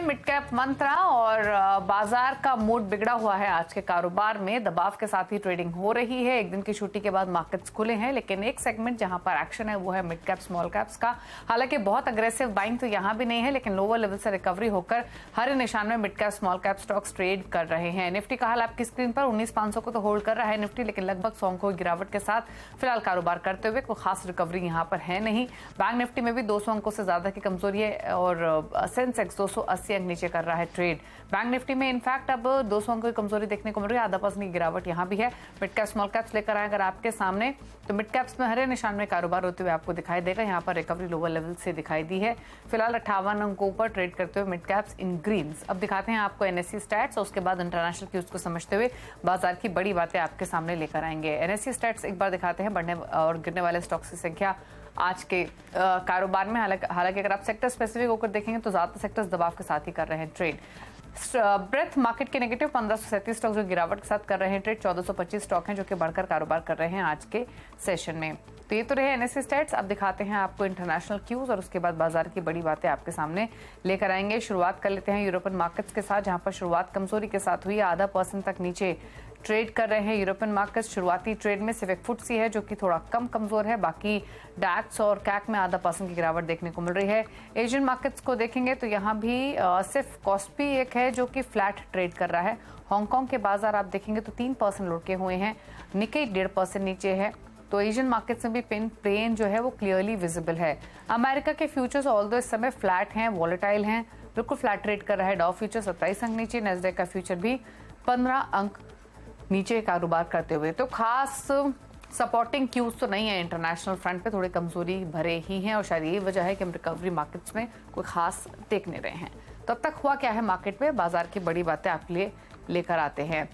Mid cap मंत्रा और बाजार का मूड बिगड़ा हुआ है। आज के कारोबार में दबाव के साथ ही ट्रेडिंग हो रही है। एक दिन की छुट्टी के बाद मार्केट्स खुले हैं, लेकिन एक सेगमेंट जहां पर एक्शन है वो है मिड कैप स्मॉल कैप्स का। हालांकि बहुत अग्रेसिव बाइंग तो यहां भी नहीं है, लेकिन लोअर लेवल से रिकवरी होकर हरे निशान में mid cap small cap stocks trade कर रहे हैं। निफ्टी का हाल आपकी स्क्रीन पर 19,500 को तो होल्ड कर रहा है निफ्टी, लेकिन लगभग 100 को गिरावट के साथ फिलहाल कारोबार करते हुए कोई खास रिकवरी यहां पर है नहीं। बैंक निफ्टी में भी 200 अंकों से ज्यादा की कमजोरी है और सेंसेक्स 280 अंक नीचे कर रहा है ट्रेड। बैंक निफ्टी में इनफैक्ट अब 200 अंकों की कमजोरी देखने को मिल रही है, आधा % की गिरावट यहां भी है। मिड कैप स्मॉल कैप्स लेकर आए अगर आपके सामने, तो मिड कैप्स में हरे निशान में कारोबार होते हुए आपको दिखाई देगा। यहां पर रिकवरी लोअर लेवल से दिखाई दी है। फिलहाल 58 अंकों पर ट्रेड करते हुए मिड कैप्स इन ग्रीन्स। अब दिखाते हैं आपको एनएससी स्टैट्स और उसके बाद इंटरनेशनल क्यूज को समझते हुए बाजार की बड़ी बातें आपके सामने लेकर आएंगे। एनएससी स्टैट्स एक बार दिखाते हैं बढ़ने और गिरने वाले स्टॉक्स की संख्या आज के कारोबार में। हालांकि अगर आप सेक्टर स्पेसिफिक होकर देखेंगे तो ज्यादातर सेक्टर्स दबाव के साथ ही कर रहे हैं ट्रेड। ब्रेथ मार्केट के नेगेटिव 1537 स्टॉक जो गिरावट के साथ कर रहे हैं ट्रेड। 1425 स्टॉक हैं जो कि बढ़कर कारोबार कर रहे हैं आज के सेशन में। तो ये तो रहे एनएससी स्टैट्स। अब दिखाते हैं आपको इंटरनेशनल क्यूज और उसके बाद बाजार की बड़ी बातें आपके सामने लेकर आएंगे। शुरुआत कर लेते हैं यूरोपियन मार्केट्स के साथ, जहां पर शुरुआत कमजोरी के साथ हुई। आधा % तक नीचे ट्रेड कर रहे हैं यूरोपियन मार्केट्स। शुरुआती ट्रेड में सिर्फ एक फुटसी है जो कि थोड़ा कम कमजोर है, बाकी डैक्स और कैक में आधा % की गिरावट देखने को मिल रही है। एशियन मार्केट्स को देखेंगे तो यहाँ भी सिर्फ कॉस्पी एक है जो कि फ्लैट ट्रेड कर रहा है। हांगकांग के बाजार आप देखेंगे तो 3% लुढ़के हुए हैं, निकेई 1.5% नीचे है। तो एशियन मार्केट्स में भी पेन जो है वो क्लियरली विजिबल है। अमेरिका के फ्यूचर्स ऑल्दो इस समय फ्लैट हैं, वॉलेटाइल हैं, बिल्कुल फ्लैट ट्रेड कर रहा है। डाउ फ्यूचर 27 अंक नीचे, नैस्डैक का फ्यूचर भी 15 अंक नीचे कारोबार करते हुए। तो खास सपोर्टिंग क्यूज तो नहीं है इंटरनेशनल फ्रंट पे, थोड़े कमजोरी भरे ही हैं और शायद यही वजह है कि हम रिकवरी मार्केट्स में कोई खास देख नहीं रहे हैं। तो अब तक हुआ क्या है मार्केट में, बाजार की बड़ी बातें आपके लिए लेकर आते हैं।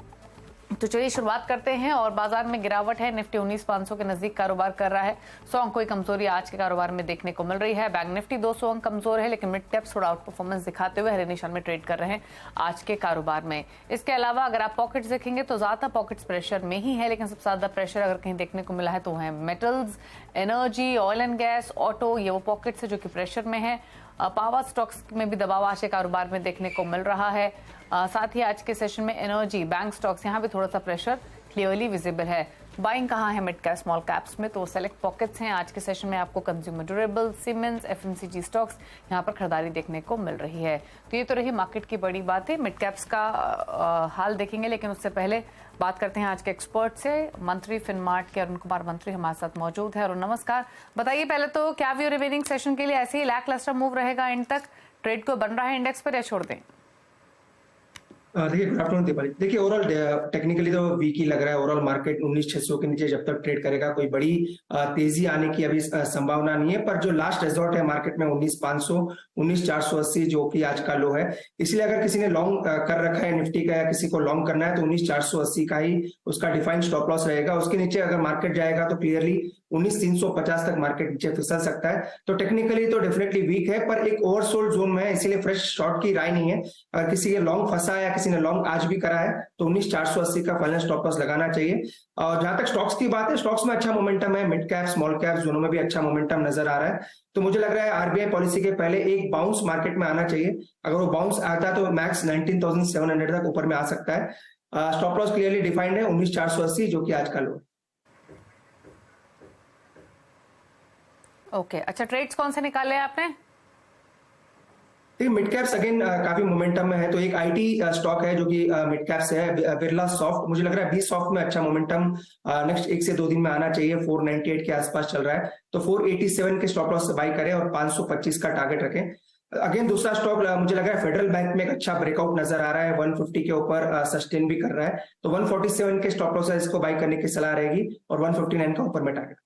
तो चलिए शुरुआत करते हैं। और बाजार में गिरावट है, निफ्टी 19,500 के नजदीक कारोबार कर रहा है। 100 अंकों की कमजोरी आज के कारोबार में देखने को मिल रही है। बैंक निफ्टी 200 अंक कमजोर है, लेकिन मिड कैप्स थोड़ा आउट परफॉर्मेंस दिखाते हुए हरे निशान में ट्रेड कर रहे हैं आज के कारोबार में। इसके अलावा अगर आप पॉकेट्स देखेंगे तो ज्यादा पॉकेट्स प्रेशर में ही है, लेकिन सबसे ज्यादा प्रेशर अगर कहीं देखने को मिला है तो है metals, energy, oil and gas, auto, ये वो पॉकेट्स है जो कि प्रेशर में है। पावर स्टॉक्स में भी दबाव आज के कारोबार में देखने को मिल रहा है। साथ ही आज के सेशन में एनर्जी, बैंक स्टॉक्स, यहाँ भी थोड़ा सा प्रेशर क्लियरली विजिबल है। बाइंग कहाँ है मिड कैप स्मॉल कैप्स में, तो सेलेक्ट पॉकेट्स हैं। आज के सेशन में आपको consumer durable, siemens, FMCG stocks यहाँ पर खरीदारी देखने को मिल रही है। तो ये तो रही मार्केट की बड़ी बात है। मिड कैप्स का हाल देखेंगे, लेकिन उससे पहले बात करते हैं आज के एक्सपर्ट से। मंत्री फिनमार्ट के अरुण कुमार मंत्री हमारे साथ मौजूद है। अरुण नमस्कार, बताइए पहले तो क्या व्यू रिमेनिंग सेशन के लिए ऐसे ही लैक लस्टर मूव रहेगा एंड तक, ट्रेड को बन रहा है इंडेक्स पर या छोड़ दें? देखिए, गुड आफ्टरनून दीपाली। देखिए, ओवरऑल टेक्निकली तो वीक ही लग रहा है। ओवरऑल मार्केट 19,600 के नीचे जब तक ट्रेड करेगा कोई बड़ी तेजी आने की अभी संभावना नहीं है। पर जो लास्ट रिजॉर्ट है मार्केट में 19,500, 19,480 जो कि आज का लो है। इसलिए अगर किसी ने लॉन्ग कर रखा है निफ्टी का या किसी को लॉन्ग करना है तो 19,480 का ही उसका डिफाइंड स्टॉप लॉस रहेगा। उसके नीचे अगर मार्केट जाएगा तो क्लियरली 19,350 तक मार्केट नीचे फिसल सकता है। तो टेक्निकली तो डेफिनेटली वीक है, पर एक ओवरसोल्ड जोन में है, इसीलिए फ्रेश शॉर्ट की राय नहीं है। अगर किसी के लॉन्ग फंसा है या किसी ने लॉन्ग आज भी करा है तो 19,480 का फाइनल स्टॉप लॉस लगाना चाहिए। और जहां तक स्टॉक्स की बात है, स्टॉक्स में अच्छा मोमेंटम है, मिड कैप स्मॉल कैप दोनों में भी अच्छा मोमेंटम नजर आ रहा है। तो मुझे लग रहा है आरबीआई पॉलिसी के पहले एक बाउंस मार्केट में आना चाहिए। अगर वो बाउंस आता है तो मैक्स 19,700 तक ऊपर में आ सकता है। स्टॉप लॉस क्लियरली डिफाइंड है 19,480 जो कि आज का लो है। ओके, अच्छा ट्रेड्स कौन से निकाले आपने? मिड कैप्स अगेन काफी मोमेंटम में है। तो एक आईटी स्टॉक है जो कि मिड कैप से है, बिरला सॉफ्ट। मुझे लग रहा है बी सॉफ्ट में अच्छा मोमेंटम नेक्स्ट 1 से 2 दिन में आना चाहिए। 498 के आसपास चल रहा है, तो 487 के स्टॉप लॉस से बाई करें और 525 का टारगेट रखें। अगेन दूसरा स्टॉक मुझे लग रहा है फेडरल बैंक में एक अच्छा ब्रेकआउट नजर आ रहा है, 150 के ऊपर सस्टेन भी कर रहा है। तो 147 के स्टॉप लॉस है, इसको बाई करने की सलाह रहेगी और 159 का ऊपर में टारगेट।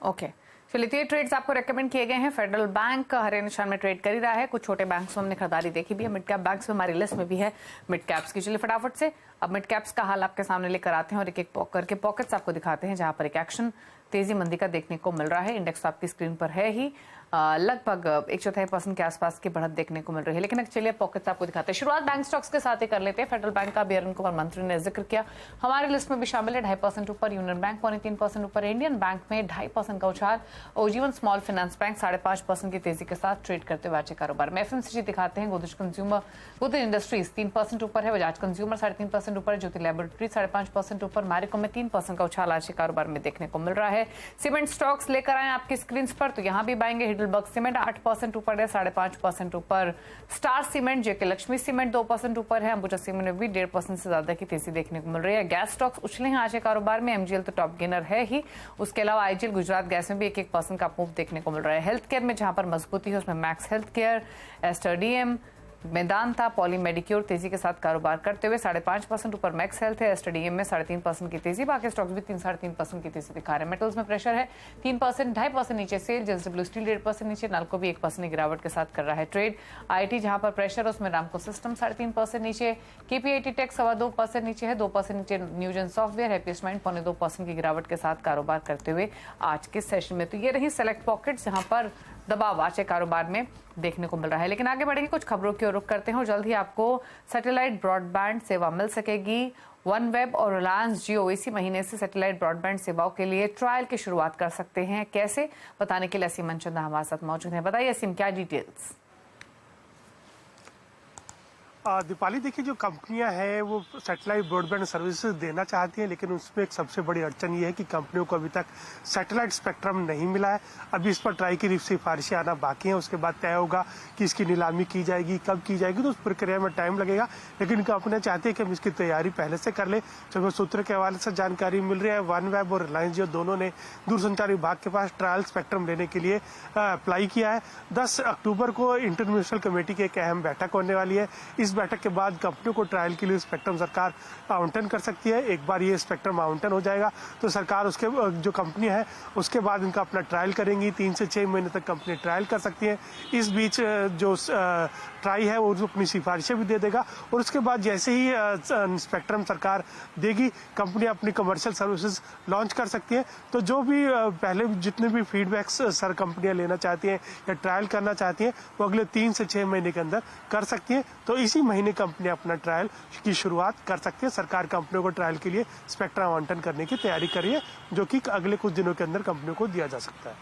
ओके, चलिए ट्रेड्स आपको रेकमेंड किए गए हैं। फेडरल बैंक हरे निशान में ट्रेड कर ही रहा है। कुछ छोटे बैंक्स में हमने खरीदारी देखी भी है, मिड कैप बैंक्स में हमारी लिस्ट में भी है मिड कैप्स की। चलिए फटाफट से अब मिड कैप्स का हाल आपके सामने लेकर आते हैं और एक एक करके पॉकेट्स आपको दिखाते हैं जहां पर एक एक्शन तेजी मंदी का देखने को मिल रहा है। इंडेक्स आपकी स्क्रीन पर है ही। लगभग 1/4% के आसपास की बढ़त देखने को मिल रही है। लेकिन चलिए पॉकेट्स आपको दिखाते हैं। शुरुआत बैंक स्टॉक्स के साथ ही कर लेते हैं। फेडरल बैंक का भी अरुण कुमार मंत्री ने जिक्र किया, हमारी लिस्ट में भी शामिल है। 2.5% ऊपर, यूनियन बैंक 3% ऊपर, इंडियन बैंक में 2.5% का उछाल और जीवन स्मॉल फाइनेंस बैंक 5.5% की तेजी के साथ ट्रेड करते हुए आज कारोबार में। एफएमसीजी दिखाते हैं, गोदरेज इंडस्ट्रीज 3% ऊपर है, बजाज कंज्यूमर 3.5% ऊपर, ज्योति लैबोरेटरी 5.5% ऊपर, मैरिको में 3% का उछाल आज के कारोबार में देखने को मिल रहा है। सीमेंट स्टॉक्स लेकर आए आपकी स्क्रीन पर, तो यहाँ भी पाएंगे हिडलबर्ग सीमेंट 8% ऊपर है, 5.5% ऊपर, स्टार सीमेंट, जेके लक्ष्मी सीमेंट 2% ऊपर है, अंबुजा सीमेंट में भी 1.5% से ज्यादा की तेजी देखने को मिल रही है। गैस स्टॉक्स उछले हैं आज के कारोबार में, एमजीएल तो टॉप गेनर है ही, उसके अलावा आईजीएल, गुजरात गैस में भी 1% का मूव देखने को मिल रहा है। हेल्थ केयर में जहां पर मजबूती है उसमें मैक्स हेल्थ केयर, एस्टर डीएम, मैदानता, पॉली मेडिक्योर तेजी के साथ कारोबार करते हुए 5.5% ऊपर मैक्स हेल्थ है, एसटीडीएम में 3.5% की तेजी, बाकी स्टॉक्स भी 3-3.5% की तेजी दिखा रहे हैं। मेटल्स में प्रेशर है, 3%, 2.5% नीचे सेल, जेएसडब्ल्यू स्टील 1.5% नीचे, नाल्को भी 1% की गिरावट के साथ कर रहा है ट्रेड। आईटी जहां पर प्रेशर है उसमें रामको सिस्टम 3.5% नीचे, केपीआईटी टेक 2.25% नीचे है, 2% नीचे न्यूजन सॉफ्टवेयर, हैप्पीस्ट माइंड 2.25% की गिरावट के साथ कारोबार करते हुए आज के सेशन में। तो ये रही सेलेक्ट पॉकेट्स जहां पर दबाव आज के कारोबार में देखने को मिल रहा है। लेकिन आगे बढ़ेंगे, कुछ खबरों की ओर रुख करते हैं और जल्द ही आपको सैटेलाइट ब्रॉडबैंड सेवा मिल सकेगी। OneWeb और रिलायंस जियो इसी महीने से सैटेलाइट ब्रॉडबैंड सेवाओं के लिए ट्रायल की शुरुआत कर सकते हैं। कैसे, बताने के लिए असीम मनचंदा हमारे साथ मौजूद है। बताइए असीम, क्या डिटेल्स? दीपाली, देखिए जो कंपनियां हैं वो सैटेलाइट ब्रॉडबैंड सर्विसेज देना चाहती हैं, लेकिन उसमें एक सबसे बड़ी अड़चन ये है कि कंपनियों को अभी तक सैटेलाइट स्पेक्ट्रम नहीं मिला है। अभी इस पर ट्राई की सिफारिशें आना बाकी हैं, उसके बाद तय होगा कि इसकी नीलामी की जाएगी, कब की जाएगी, तो उस प्रक्रिया में टाइम लगेगा। लेकिन कंपनियां चाहती है कि हम इसकी तैयारी पहले से कर ले। जब सूत्र के हवाले से जानकारी मिल रही है, OneWeb और रिलायंस जियो दोनों ने दूरसंचार विभाग के पास ट्रायल स्पेक्ट्रम लेने के लिए अप्लाई किया है। 10 अक्टूबर को इंटरनेशनल कमेटी की एक अहम बैठक होने वाली है। इस बैठक के बाद कंपनियों को ट्रायल के लिए स्पेक्ट्रम सरकार आवंटन कर सकती है। एक बार ये स्पेक्ट्रम आवंटन हो जाएगा तो सरकार उसके जो कंपनी है उसके बाद इनका अपना ट्रायल करेंगी। 3 से 6 महीने तक कंपनी ट्रायल कर सकती है। इस बीच जो ट्राई है वो अपनी सिफारिशें भी दे देगा और उसके बाद जैसे ही स्पेक्ट्रम सरकार देगी, कंपनी अपनी कमर्शियल सर्विसेज लॉन्च कर सकती है। तो जो भी पहले जितने भी फीडबैक्स सर कंपनियां लेना चाहती हैं या ट्रायल करना चाहती हैं वो अगले 3 से 6 महीने के अंदर कर सकती हैं। तो इसी महीने कंपनी अपना ट्रायल की शुरुआत कर सकती है। सरकार कंपनियों को ट्रायल के लिए स्पेक्ट्रम आवंटन करने की तैयारी कर रही है, जो कि अगले कुछ दिनों के अंदर कंपनियों को दिया जा सकता है।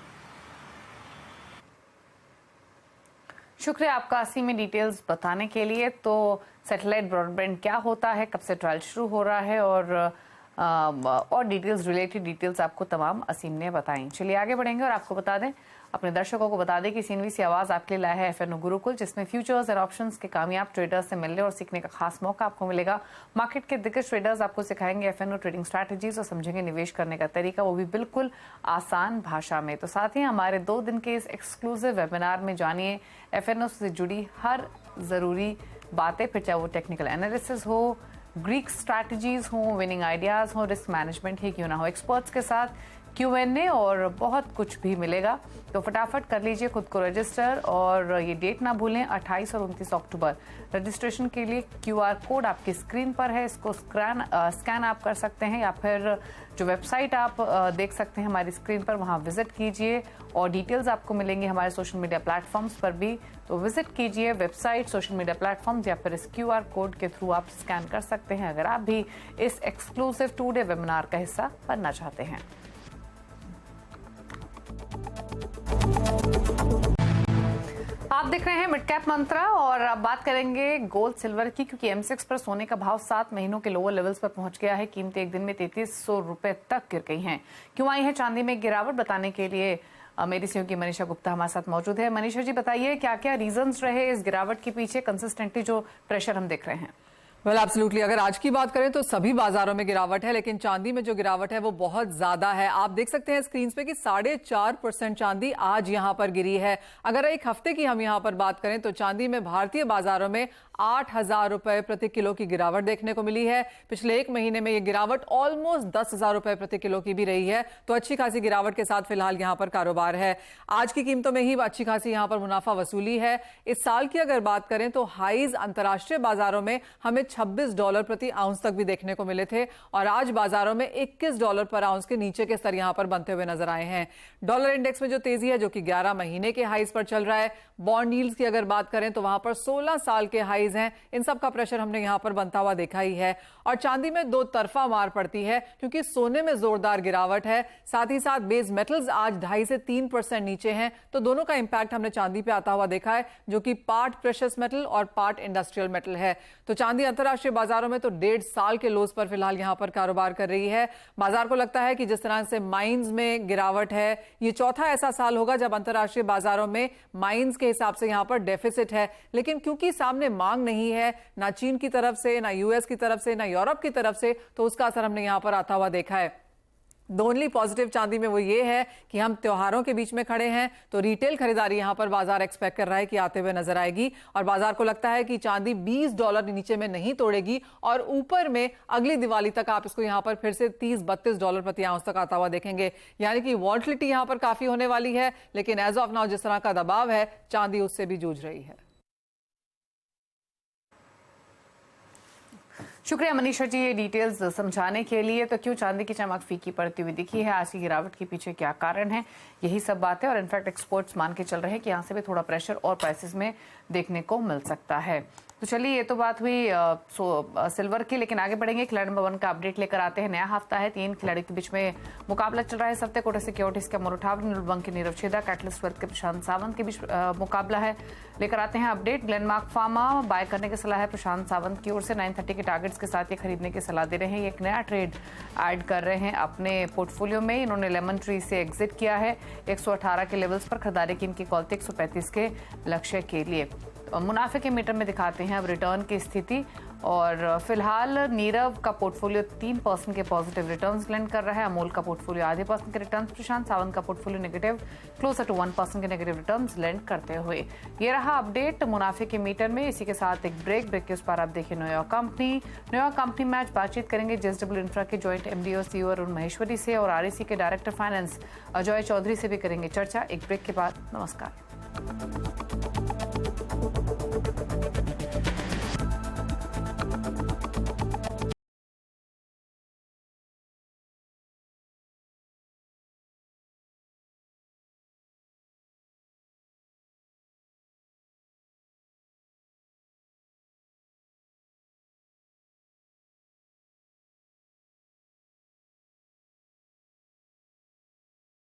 शुक्रिया आपका असीम में डिटेल्स बताने के लिए। तो सैटेलाइट ब्रॉडबैंड क्या होता है, कब से ट्रायल शुरू हो रहा है और डिटेल्स, रिलेटेड डिटेल्स आपको तमाम असीम ने बताई। चलिए आगे बढ़ेंगे और आपको बता दें, अपने दर्शकों को बता दें कि सीएनबीसी आवाज आपके लिए लाया है एफएनओ गुरुकुल, जिसमें फ्यूचर्स और ऑप्शंस के कामयाब ट्रेडर्स से मिलने और सीखने का खास मौका आपको मिलेगा। मार्केट के दिग्गज ट्रेडर्स आपको सिखाएंगे एफएनओ ट्रेडिंग स्ट्रैटेजीज और समझेंगे निवेश करने का तरीका, वो भी बिल्कुल आसान भाषा में। तो साथ ही हमारे 2 दिन के इस एक्सक्लूसिव वेबिनार में जानिए एफएनओ से जुड़ी हर जरूरी बातें, फिर चाहे वो टेक्निकल एनालिसिस हो, ग्रीक स्ट्रैटेजीज हो, विनिंग आइडियाज हो, रिस्क मैनेजमेंट ही क्यों ना हो, एक्सपर्ट्स के साथ Q&A और बहुत कुछ भी मिलेगा। तो फटाफट कर लीजिए खुद को रजिस्टर और ये डेट ना भूलें, 28 और 29 अक्टूबर। रजिस्ट्रेशन के लिए QR कोड आपकी स्क्रीन पर है, इसको स्कैन आप कर सकते हैं या फिर जो वेबसाइट आप देख सकते हैं हमारी स्क्रीन पर, वहाँ विजिट कीजिए और डिटेल्स आपको मिलेंगी हमारे सोशल मीडिया प्लेटफॉर्म्स पर भी। तो विजिट कीजिए वेबसाइट, सोशल मीडिया प्लेटफॉर्म्स या फिर इस QR कोड के थ्रू आप स्कैन कर सकते हैं अगर आप भी इस एक्सक्लूसिव 2 डे वेबिनार का हिस्सा बनना चाहते हैं। आप देख रहे हैं मिड कैप मंत्रा और अब बात करेंगे गोल्ड सिल्वर की, क्योंकि M6 पर सोने का भाव 7 महीनों के लोअर लेवल्स पर पहुंच गया है। कीमतें एक दिन में 3300 रुपए तक गिर गई हैं। क्यों आई है चांदी में गिरावट, बताने के लिए मेरी सहयोगी मनीषा गुप्ता हमारे साथ मौजूद है। मनीषा जी, बताइए क्या क्या रीजंस रहे इस गिरावट के पीछे, कंसिस्टेंटली जो प्रेशर हम देख रहे हैं? वेल एब्सोल्युटली, अगर आज की बात करें तो सभी बाजारों में गिरावट है, लेकिन चांदी में जो गिरावट है वो बहुत ज्यादा है। आप देख सकते हैं स्क्रीन पे कि 4.5% चांदी आज यहां पर गिरी है। अगर एक हफ्ते की हम यहां पर बात करें तो चांदी में भारतीय बाजारों में 8,000 रुपए प्रति किलो की गिरावट देखने को मिली है। पिछले 1 महीने में ये गिरावट ऑलमोस्ट 10,000 रुपए प्रति किलो की भी रही है। तो अच्छी खासी गिरावट के साथ फिलहाल यहां पर कारोबार है। आज की कीमतों में ही अच्छी खासी यहां पर मुनाफा वसूली है। इस साल की अगर बात करें तो हाईज अंतर्राष्ट्रीय बाजारों में हमें $26 प्रति आउंस तक भी देखने को मिले थे और आज बाजारों में $21 पर आउंस के नीचे के स्तर यहां पर बनते हुए नजर आए हैं। डॉलर इंडेक्स में जो तेजी है जो कि 11 महीने के हाईज पर चल रहा है। बॉन्ड यील्ड्स की अगर बात करें तो वहां पर 16 साल के हाईज हैं। इन सब का प्रेशर हमने यहां पर बनता हुआ देखा ही है। और चांदी में दो तरफा मार पड़ती है क्योंकि सोने में जोरदार गिरावट है, साथ ही साथ बेस मेटल्स आज 2.5 से 3% नीचे हैं। तो दोनों का इंपैक्ट हमने चांदी पे आता हुआ देखा है, जो कि पार्ट प्रेशियस मेटल और पार्ट इंडस्ट्रियल मेटल है। तो चांदी अंतरराष्ट्रीय बाजारों में तो 1.5 साल के लोज पर फिलहाल यहां पर कारोबार कर रही है। बाजार को लगता है कि जिस तरह से माइंस में गिरावट है, ये चौथा ऐसा साल होगा जब अंतरराष्ट्रीय बाजारों में माइंस के हिसाब से यहां पर डेफिसिट है। लेकिन क्योंकि सामने मांग नहीं है, ना चीन की तरफ से, ना यूएस की तरफ से, ना यूरोप की तरफ से, तो उसका असर हमने यहां पर आता हुआ देखा है। द ओनली पॉजिटिव चांदी में वो ये है कि हम त्योहारों के बीच में खड़े हैं, तो रिटेल खरीदारी यहां पर बाजार एक्सपेक्ट कर रहा है कि आते हुए नजर आएगी और बाजार को लगता है कि चांदी $20 नीचे में नहीं तोड़ेगी और ऊपर में अगली दिवाली तक आप इसको यहां पर फिर से $30-32 प्रति आउंस तक आता हुआ देखेंगे। यानी कि वॉल्टिलिटी यहां पर काफी होने वाली है, लेकिन एज ऑफ नाउ जिस तरह का दबाव है, चांदी उससे भी जूझ रही है। शुक्रिया मनीषा जी ये डिटेल्स समझाने के लिए। तो क्यों चांदी की चमक फीकी पड़ती हुई दिखी है, आज की गिरावट के पीछे क्या कारण है, यही सब बातें। और इनफैक्ट एक्सपर्ट्स मान के चल रहे हैं कि यहाँ से भी थोड़ा प्रेशर और प्राइसेस में देखने को मिल सकता है। तो चलिए ये तो बात हुई सिल्वर की, लेकिन आगे बढ़ेंगे। खिलाड़ी नंबर 1 का अपडेट लेकर आते हैं। नया हफ्ता है, 3 खिलाड़ियों के बीच में मुकाबला चल रहा है इस हफ्ते। कोटक सिक्योरिटीज के अमर उठाव, निर्मल बंक के नीरव छेदा, कैटलिस्ट वर्थ के प्रशांत सावंत के बीच मुकाबला है। लेकर आते हैं अपडेट। ग्लेनमार्क फार्मा बाय करने की सलाह है प्रशांत सावंत की ओर से। 930 के टारगेट्स के साथ ये खरीदने की सलाह दे रहे हैं। ये एक नया ट्रेड ऐड कर रहे हैं अपने पोर्टफोलियो में। इन्होंने लेमन ट्री से एग्जिट किया है। 118 के लेवल्स पर खरीदारी की इनकी कॉल थी 135 के लक्ष्य के लिए। मुनाफे के मीटर में दिखाते हैं अब रिटर्न की स्थिति। और फिलहाल नीरव का पोर्टफोलियो 3% के पॉजिटिव रिटर्न्स लेंड कर रहा है। अमोल का पोर्टफोलियो आधे % के रिटर्न्स, प्रशांत सावंत का पोर्टफोलियो नेगेटिव क्लोजर टू 1% के नेगेटिव रिटर्न्स लेंड करते हुए। ये रहा अपडेट मुनाफे के मीटर में। इसी के साथ एक ब्रेक के उस पर आप देखिए न्यूयॉर्क कंपनी में आज बातचीत करेंगे जेएसडब्ल्यू इंफ्रा के जॉइंट एमडी और सीईओ अरुण महेश्वरी से, और आरईसी के डायरेक्टर फाइनेंस अजय चौधरी से भी करेंगे चर्चा। एक ब्रेक के बाद नमस्कार।